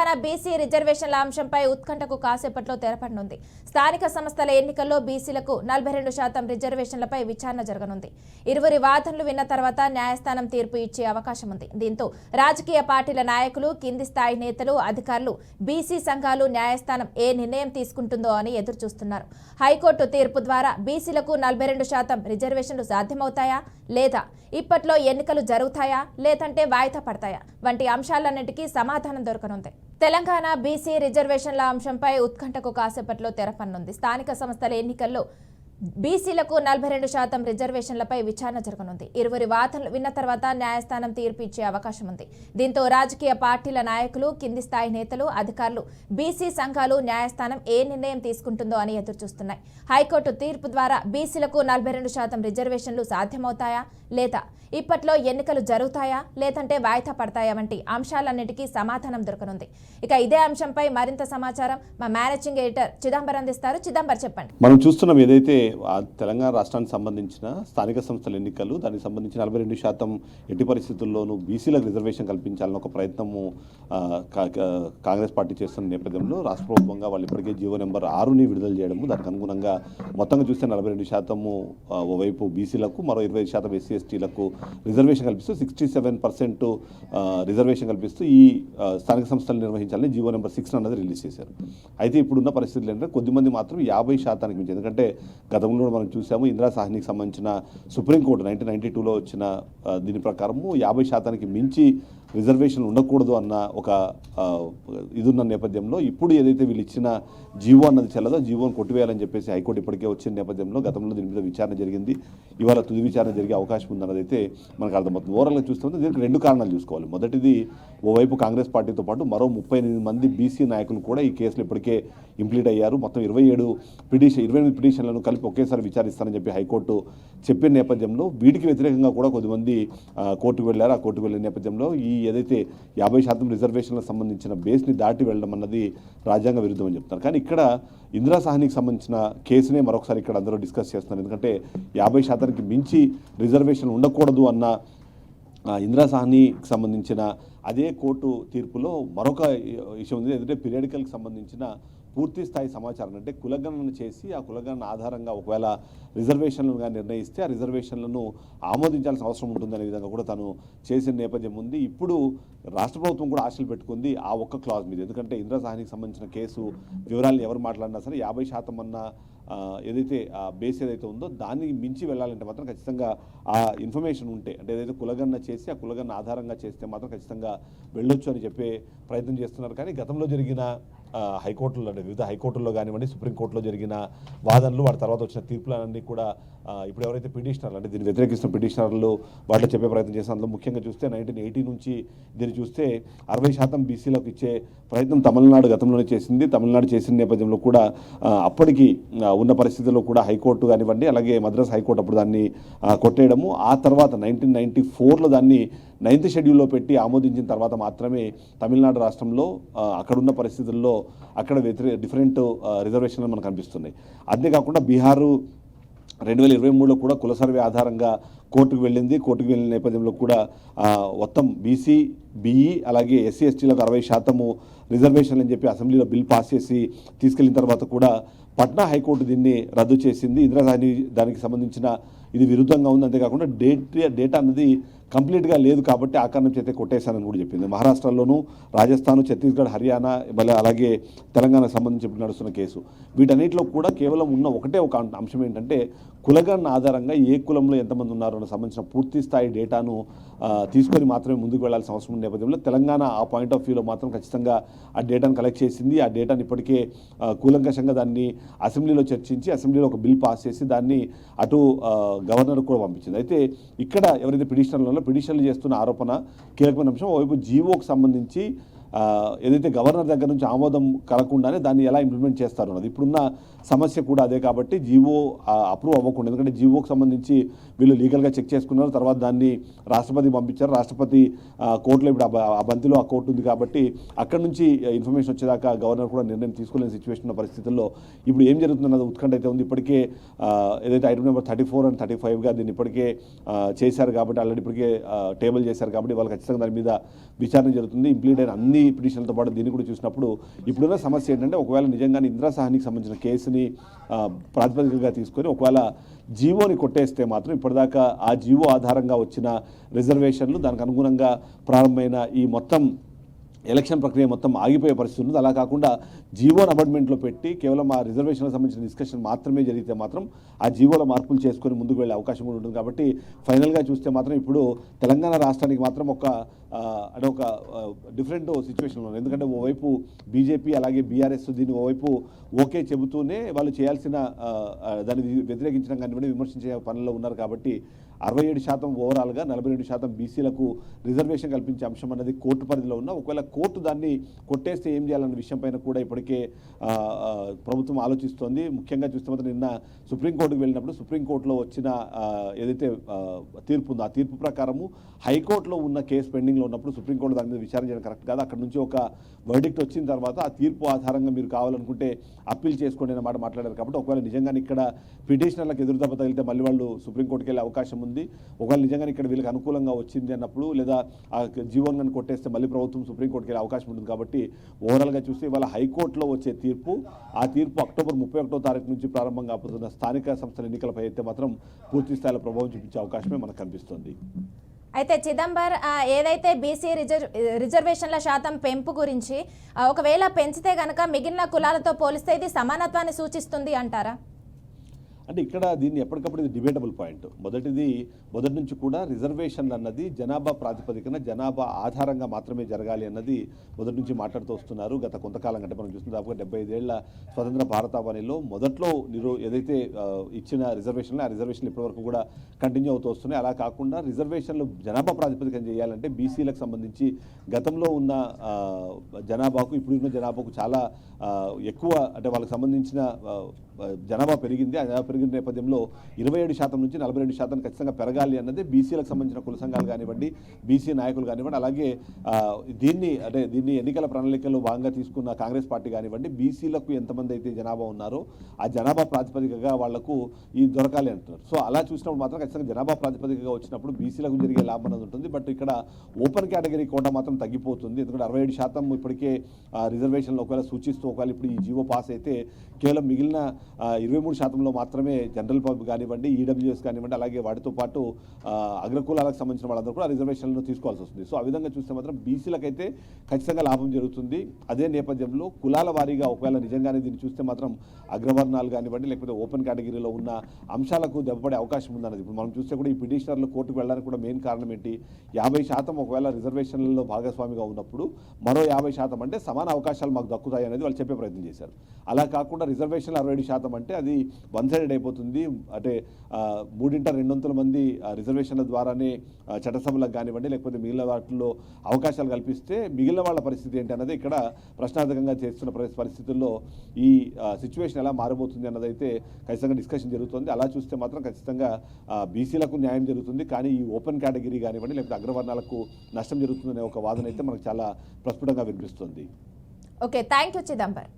Telangana BC రిజర్వేషన్ల అంశంపై ఉత్కంఠకు కాసేపట్లో తెరపడనుంది. స్థానిక సంస్థల ఎన్నికల్లో బీసీలకు 42% రిజర్వేషన్లపై విచారణ జరగనుంది. ఇరువురి వాదనలు విన్న తర్వాత న్యాయస్థానం తీర్పు ఇచ్చే అవకాశం ఉంది. దీంతో రాజకీయ పార్టీల నాయకులు, కింది స్థాయి నేతలు, అధికారులు, బీసీ సంఘాలు న్యాయస్థానం ఏ నిర్ణయం తీసుకుంటుందో అని ఎదురుచూస్తున్నారు. హైకోర్టు తీర్పు ద్వారా బీసీలకు 42% రిజర్వేషన్లు సాధ్యమవుతాయా లేదా, ఇప్పట్లో ఎన్నికలు జరుగుతాయా లేదంటే వాయిదా పడతాయా వంటి అంశాలన్నింటికీ సమాధానం దొరకనుంది. తెలంగాణ బీసీ రిజర్వేషన్ల అంశంపై ఉత్కంఠకు కాసేపట్లో తెరపడనుంది. స్థానిక సంస్థల ఎన్నికల్లో బీసీలకు 42% రిజర్వేషన్లపై విచారణ జరగనుంది. ఇరువురి వాదనలు విన్న తర్వాత న్యాయస్థానం తీర్పు ఇచ్చే అవకాశం ఉంది. దీంతో రాజకీయ పార్టీల నాయకులు, కింది స్థాయి నేతలు, అధికారులు, బీసీ సంఘాలు న్యాయస్థానం ఏ నిర్ణయం తీసుకుంటుందో అని ఎదురుచూస్తున్నాయి. హైకోర్టు తీర్పు ద్వారా బీసీలకు 42% రిజర్వేషన్లు సాధ్యమవుతాయా లేదా, ఇప్పట్లో ఎన్నికలు జరుగుతాయా లేదంటే వాయిదా పడతాయా వంటి అంశాలన్నిటికీ సమాధానం దొరకనుంది. ఇక ఇదే అంశంపై మరింత సమాచారం మా మేనేజింగ్ ఎడిటర్ చిదంబర్ అందిస్తారు. చిదంబర్, చెప్పండి. మనం చూస్తున్నాం ఏదైతే తెలంగాణ రాష్ట్రానికి సంబంధించిన స్థానిక సంస్థల ఎన్నికలు, దానికి సంబంధించి 42% ఎట్టి పరిస్థితుల్లోనూ బీసీలకు రిజర్వేషన్ కల్పించాలని ఒక ప్రయత్నము కాంగ్రెస్ పార్టీ చేస్తున్న నేపథ్యంలో రాష్ట్ర ప్రభుత్వంగా వాళ్ళు ఇప్పటికే జీవో నెంబర్ 6ని విడుదల చేయడము, దానికి అనుగుణంగా మొత్తంగా చూస్తే 42% ఓవైపు బీసీలకు, మరో 25% ఎస్సీ ఎస్టీలకు రిజర్వేషన్ కల్పిస్తూ 67% రిజర్వేషన్ కల్పిస్తూ ఈ స్థానిక సంస్థలు నిర్వహించాలని జీవో నెంబర్ 6 అన్నది రిలీజ్ చేశారు. అయితే ఇప్పుడున్న పరిస్థితులు ఏంటంటే కొద్దిమంది మాత్రం 50% మించి, ఎందుకంటే గతంలో మనం చూసాము ఇందిరా సాహ్నికి సంబంధించిన సుప్రీంకోర్టు 1992లో వచ్చిన దీని ప్రకారము 50% మించి రిజర్వేషన్ ఉండకూడదు అన్న ఒక ఇదున్న నేపథ్యంలో ఇప్పుడు ఏదైతే వీళ్ళు ఇచ్చిన జీవో అన్నది చెల్లదో జీవోని కొట్టివేయాలని చెప్పేసి హైకోర్టు ఇప్పటికే వచ్చిన నేపథ్యంలో గతంలో దీని మీద విచారణ జరిగింది. ఇవాళ తుది విచారణ జరిగే అవకాశం ఉందన్నది అయితే మనకు అర్థమవుతుంది. ఓవరాల్గా చూస్తుంటే దీనికి 2 కారణాలు చూసుకోవాలి. మొదటిది, ఓవైపు కాంగ్రెస్ పార్టీతో పాటు మరో 38 మంది బీసీ నాయకులు కూడా ఈ కేసులో ఇప్పటికే ఇంప్లీట్ అయ్యారు. మొత్తం 28 పిటిషన్లను కలిపి ఒకేసారి విచారిస్తారని చెప్పి హైకోర్టు చెప్పిన నేపథ్యంలో వీటికి వ్యతిరేకంగా కూడా కొద్దిమంది కోర్టుకు వెళ్ళారు. ఆ కోర్టుకు వెళ్ళిన నేపథ్యంలో ఈ ఏదైతే 50% రిజర్వేషన్లకు సంబంధించిన బేస్ని దాటి వెళ్ళడం అన్నది రాజ్యాంగ విరుద్ధం అని చెప్తున్నారు. కానీ ఇక్కడ ఇందిరా సాహ్నికి సంబంధించిన కేసునే మరొకసారి ఇక్కడ అందరూ డిస్కస్ చేస్తున్నారు. ఎందుకంటే 50% మించి రిజర్వేషన్ ఉండకూడదు అన్న ఇందిరా సాహ్నికి సంబంధించిన అదే కోర్టు తీర్పులో మరొక విషయం ఉంది. ఎందుకంటే పీరియాడికల్కి సంబంధించిన పూర్తి స్థాయి సమాచారం, అంటే కులగణన చేసి ఆ కులగణన ఆధారంగా ఒకవేళ రిజర్వేషన్లుగా నిర్ణయిస్తే ఆ రిజర్వేషన్లను ఆమోదించాల్సిన అవసరం ఉంటుందనే విధంగా కూడా తను చేసిన నేపథ్యం ఉంది. ఇప్పుడు రాష్ట్ర ప్రభుత్వం కూడా ఆశలు పెట్టుకుంది ఆ ఒక్క క్లాజ్ మీద. ఎందుకంటే ఇందిరా సాహ్నికి సంబంధించిన కేసు వివరాలను ఎవరు మాట్లాడినా సరే 50% అన్న ఏదైతే బేస్ ఏదైతే ఉందో దానికి మించి వెళ్ళాలంటే మాత్రం ఖచ్చితంగా ఆ ఇన్ఫర్మేషన్ ఉంటే, అంటే ఏదైతే కులగణన చేసి ఆ కులగణన ఆధారంగా చేస్తే మాత్రం ఖచ్చితంగా వెళ్ళొచ్చు అని చెప్పే ప్రయత్నం చేస్తున్నారు. కానీ గతంలో జరిగిన హైకోర్టులో, అంటే వివిధ హైకోర్టుల్లో కానివ్వండి, సుప్రీంకోర్టులో జరిగిన వాదనలు, వాటి తర్వాత వచ్చిన తీర్పులన్నీ కూడా ఇప్పుడు ఎవరైతే పిటిషనర్లు, అంటే దీన్ని వ్యతిరేకిస్తున్న పిటిషనర్లు వాటిలో చెప్పే ప్రయత్నం చేసిన అందులో ముఖ్యంగా చూస్తే 1980 నుంచి దీన్ని చూస్తే 60% బీసీలకు ఇచ్చే ప్రయత్నం తమిళనాడు గతంలోనే చేసింది. తమిళనాడు చేసిన నేపథ్యంలో కూడా అప్పటికి ఉన్న పరిస్థితుల్లో కూడా హైకోర్టు కానివ్వండి, అలాగే మద్రాస్ హైకోర్టు అప్పుడు దాన్ని కొట్టేయడము, ఆ తర్వాత 1994లో దాన్ని 9th షెడ్యూల్లో పెట్టి ఆమోదించిన తర్వాత మాత్రమే తమిళనాడు రాష్ట్రంలో అక్కడున్న పరిస్థితుల్లో అక్కడ డిఫరెంట్ రిజర్వేషన్లు మనకు కనిపిస్తున్నాయి. అంతేకాకుండా బీహారు 2023లో కూడా కుల సర్వే ఆధారంగా కోర్టుకు వెళ్ళింది. కోర్టుకు వెళ్ళిన నేపథ్యంలో కూడా మొత్తం బీసీ, బీఈ అలాగే ఎస్సీ ఎస్టీలకు 60% రిజర్వేషన్లు అని చెప్పి అసెంబ్లీలో బిల్ పాస్ చేసి తీసుకెళ్లిన తర్వాత కూడా పట్నా హైకోర్టు దీన్ని రద్దు చేసింది. ఇందిరా గాంధీ దానికి సంబంధించిన ఇది విరుద్ధంగా ఉంది. అంతేకాకుండా డేటా అన్నది కంప్లీట్గా లేదు కాబట్టి ఆ కారణం చేతే కొట్టేశానని కూడా చెప్పింది. మహారాష్ట్రలోను, రాజస్థాన్, ఛత్తీస్గఢ్, హర్యానా, అలాగే తెలంగాణకు సంబంధించి నడుస్తున్న కేసు, వీటన్నిటిలో కూడా కేవలం ఉన్న ఒకటే ఒక అంశం ఏంటంటే కులగణన ఆధారంగా ఏ కులంలో ఎంతమంది ఉన్నారో సంబంధించిన పూర్తి స్థాయి డేటాను తీసుకొని మాత్రమే ముందుకు వెళ్లాల్సిన అవసరం ఉన్న నేపథ్యంలో తెలంగాణ ఆ పాయింట్ ఆఫ్ వ్యూలో మాత్రం ఖచ్చితంగా ఆ డేటాను కలెక్ట్ చేసింది. ఆ డేటాను ఇప్పటికే కూలంకషంగా దాన్ని అసెంబ్లీలో చర్చించి అసెంబ్లీలో ఒక బిల్ పాస్ చేసి దాన్ని అటు గవర్నర్ కూడా పంపించింది. అయితే ఇక్కడ ఎవరైతే పిటిషన్లు చేస్తున్న ఆరోపణ కీలకమైన అంశం. ఓవైపు జీవోకు సంబంధించి ఏదైతే గవర్నర్ దగ్గర నుంచి ఆమోదం కలగకుండానే దాన్ని ఎలా ఇంప్లిమెంట్ చేస్తారు అన్నది ఇప్పుడున్న సమస్య కూడా అదే. కాబట్టి జీవో అప్రూవ్ అవ్వకుండా, ఎందుకంటే జీవోకి సంబంధించి వీళ్ళు లీగల్గా చెక్ చేసుకున్నారు, తర్వాత దాన్ని రాష్ట్రపతి పంపించారు. రాష్ట్రపతి కోర్టులో ఇప్పుడు ఆ బంతిలో ఆ కోర్టు ఉంది కాబట్టి అక్కడ నుంచి ఇన్ఫర్మేషన్ వచ్చేదాకా గవర్నర్ కూడా నిర్ణయం తీసుకోలేని సిచ్యువేషన్ ఉన్న పరిస్థితుల్లో ఇప్పుడు ఏం జరుగుతుందన్నది ఉత్కంఠ అయితే ఉంది. ఇప్పటికే ఏదైతే ఐటమ్ నెంబర్ 34 and 35గా దీన్ని ఇప్పటికే చేశారు కాబట్టి, ఆల్రెడీ ఇప్పటికే టేబుల్ చేశారు కాబట్టి వాళ్ళు ఖచ్చితంగా దాని మీద విచారణ జరుగుతుంది. ఇంప్లీట్ అయిన అన్ని పిటిషన్లతో పాటు దీన్ని కూడా చూసినప్పుడు ఇప్పుడున్న సమస్య ఏంటంటే ఒకవేళ నిజంగానే ఇందిరా సహానికి సంబంధించిన కేసుని ప్రాతిపదికగా తీసుకొని ఒకవేళ జీవోని కొట్టేస్తే మాత్రం ఇప్పటిదాకా ఆ జీవో ఆధారంగా వచ్చిన రిజర్వేషన్లు దానికి అనుగుణంగా ప్రారంభమైన ఈ మొత్తం ఎలక్షన్ ప్రక్రియ మొత్తం ఆగిపోయే పరిస్థితి ఉంది. అలా కాకుండా జీవోని అమెండ్మెంట్లో పెట్టి కేవలం ఆ రిజర్వేషన్లకు సంబంధించిన డిస్కషన్ మాత్రమే జరిగితే మాత్రం ఆ జీవోలో మార్పులు చేసుకొని ముందుకు వెళ్ళే అవకాశం కూడా ఉంటుంది. కాబట్టి ఫైనల్గా చూస్తే మాత్రం ఇప్పుడు తెలంగాణ రాష్ట్రానికి మాత్రం ఒక డిఫరెంట్ సిచ్యువేషన్లో ఉంది. ఎందుకంటే ఓవైపు బీజేపీ అలాగే బీఆర్ఎస్ దీన్ని ఓవైపు ఓకే చెబుతూనే వాళ్ళు చేయాల్సిన దాన్ని వ్యతిరేకించడం కానివ్వండి విమర్శించే పనుల్లో ఉన్నారు. కాబట్టి 67% ఓవరాల్గా 42% బీసీలకు రిజర్వేషన్ కల్పించే అంశం అన్నది కోర్టు పరిధిలో ఉన్న ఒకవేళ కోర్టు దాన్ని కొట్టేస్తే ఏం చేయాలన్న విషయం పైన కూడా ఇప్పటికే ప్రభుత్వం ఆలోచిస్తోంది. ముఖ్యంగా చూస్తే మాత్రం నిన్న సుప్రీంకోర్టుకు వెళ్ళినప్పుడు సుప్రీంకోర్టులో వచ్చిన ఏదైతే తీర్పు ఉందో ఆ తీర్పు ప్రకారము హైకోర్టులో ఉన్న కేసు పెండింగ్లో ఉన్నప్పుడు సుప్రీంకోర్టు దాని మీద విచారణ చేయడం కరెక్ట్ కాదు. అక్కడ నుంచి ఒక వర్డిక్ట్ వచ్చిన తర్వాత ఆ తీర్పు ఆధారంగా మీరు కావాలనుకుంటే అప్పీల్ చేసుకోండి అన్నమాట మాట్లాడారు. కాబట్టి ఒకవేళ నిజంగానే ఇక్కడ పిటిషనర్లకు ఎదురుదెబ్బ తగిలితే మళ్ళీ వాళ్ళు సుప్రీంకోర్టుకి వెళ్ళే అవకాశం ఉంది. ఒకవేళ నిజంగానే ఇక్కడ వీళ్ళకి అనుకూలంగా వచ్చింది అన్నప్పుడు లేదా ఆ జీవోన్ కానీ కొట్టేస్తే మళ్ళీ ప్రభుత్వం సుప్రీంకోర్టుకి వెళ్ళే అవకాశం ఉంటుంది. కాబట్టి ఓవరాల్గా చూస్తే ఇవాళ హైకోర్టులో వచ్చే తీర్పు ఆ తీర్పు అక్టోబర్ 31వ తారీఖు నుంచి ప్రారంభం కాబోతున్న స్థానిక సంస్థల ఎన్నికలపై అయితే మాత్రం పూర్తి స్థాయిలో ప్రభావం చూపించే అవకాశమే మనకు కనిపిస్తుంది. అయితే చిదంబర్ ఏదైతే బీసీ రిజర్వేషన్ల శాతం పెంపు గురించి ఒకవేళ పెంచితే కనుక మిగిలిన కులాలతో పోలిస్తే ఇది సమానత్వాన్ని సూచిస్తుంది అంటారా? అంటే ఇక్కడ దీన్ని ఎప్పటికప్పుడు ఇది డిబేటబుల్ పాయింట్. మొదటి నుంచి కూడా రిజర్వేషన్లు అన్నది జనాభా ప్రాతిపదికన జనాభా ఆధారంగా మాత్రమే జరగాలి అన్నది మొదటి నుంచి మాట్లాడుతూ వస్తున్నారు. గత కొంతకాలం కంటే మనం చూస్తున్న దాదాపుగా 75 ఏళ్ల స్వతంత్ర భారతావనిలో మొదట్లో ఏదైతే ఇచ్చిన రిజర్వేషన్లు ఆ రిజర్వేషన్లు ఇప్పటివరకు కూడా కంటిన్యూ అవుతూ వస్తున్నాయి. అలా కాకుండా రిజర్వేషన్లు జనాభా ప్రాతిపదికన చేయాలంటే బీసీలకు సంబంధించి గతంలో ఉన్న జనాభాకు ఇప్పుడున్న జనాభాకు చాలా ఎక్కువ అంటే వాళ్ళకి సంబంధించిన జనాభా పెరిగింది. ఆ జనాభా పెరిగిన నేపథ్యంలో 27% నుంచి 42% ఖచ్చితంగా పెరగాలి అన్నది బీసీలకు సంబంధించిన కుల సంఘాలు కానివ్వండి బీసీ నాయకులు కానివ్వండి అలాగే దీన్ని ఎన్నికల ప్రణాళికలో భాగంగా తీసుకున్న కాంగ్రెస్ పార్టీ కానివ్వండి బీసీలకు ఎంతమంది అయితే జనాభా ఉన్నారో ఆ జనాభా ప్రాతిపదికగా వాళ్లకు ఈ దొరకాలి అంటున్నారు. సో అలా చూసినప్పుడు మాత్రం ఖచ్చితంగా జనాభా ప్రాతిపదికగా వచ్చినప్పుడు బీసీలకు జరిగే లాభం అనేది ఉంటుంది. బట్ ఇక్కడ ఓపెన్ కేటగిరీ కోటా మాత్రం తగ్గిపోతుంది. ఎందుకంటే 67% ఇప్పటికే రిజర్వేషన్లు ఒకవేళ సూచిస్తూ ఒకవేళ ఇప్పుడు ఈ జీవో పాస్ అయితే కేవలం మిగిలిన 23%లో మాత్రమే జనరల్ పబ్లిక్ కానివ్వండి ఈడబ్ల్యూఎస్ కానివ్వండి అలాగే వాటితో పాటు అగ్రకులాలకు సంబంధించిన వాళ్ళందరూ కూడా రిజర్వేషన్లను తీసుకోవాల్సి వస్తుంది. సో ఆ విధంగా చూస్తే మాత్రం బీసీలకైతే ఖచ్చితంగా లాభం జరుగుతుంది. అదే నేపథ్యంలో కులాల వారీగా ఒకవేళ నిజంగానే దీన్ని చూస్తే మాత్రం అగ్రవర్ణాలు కానివ్వండి లేకపోతే ఓపెన్ కేటగిరీలో ఉన్న అంశాలకు దెబ్బపడే అవకాశం ఉందన్నది. ఇప్పుడు మనం చూస్తే కూడా ఈ పిటిషనర్లు కోర్టుకు వెళ్ళడానికి కూడా మెయిన్ కారణం ఏంటి 50% ఒకవేళ రిజర్వేషన్లలో భాగస్వామిగా ఉన్నప్పుడు మరో 50% అంటే సమాన అవకాశాలు మాకు దక్కుతాయి అనేది వాళ్ళు చెప్పే ప్రయత్నం చేశారు. అలా కాకుండా రిజర్వేషన్లు 67% అంటే అది వన్ సైడెడ్ అయిపోతుంది. అంటే 3/2 మంది రిజర్వేషన్ల ద్వారానే చట్టసభలకు కానివ్వండి లేకపోతే మిగిలిన వాటిల్లో అవకాశాలు కల్పిస్తే మిగిలిన వాళ్ళ పరిస్థితి ఏంటి అన్నది ఇక్కడ ప్రశ్నార్థకంగా చేస్తున్న పరిస్థితుల్లో ఈ సిచ్యువేషన్ ఎలా మారబోతుంది అన్నదైతే ఖచ్చితంగా డిస్కషన్ జరుగుతుంది. అలా చూస్తే మాత్రం ఖచ్చితంగా బీసీలకు న్యాయం జరుగుతుంది. కానీ ఈ ఓపెన్ కేటగిరీ కానివ్వండి లేకపోతే అగ్రవర్ణాలకు నష్టం జరుగుతుందనే ఒక వాదన అయితే మనకు చాలా ప్రస్ఫుటంగా వినిపిస్తుంది. Okay, thank you Chidambar.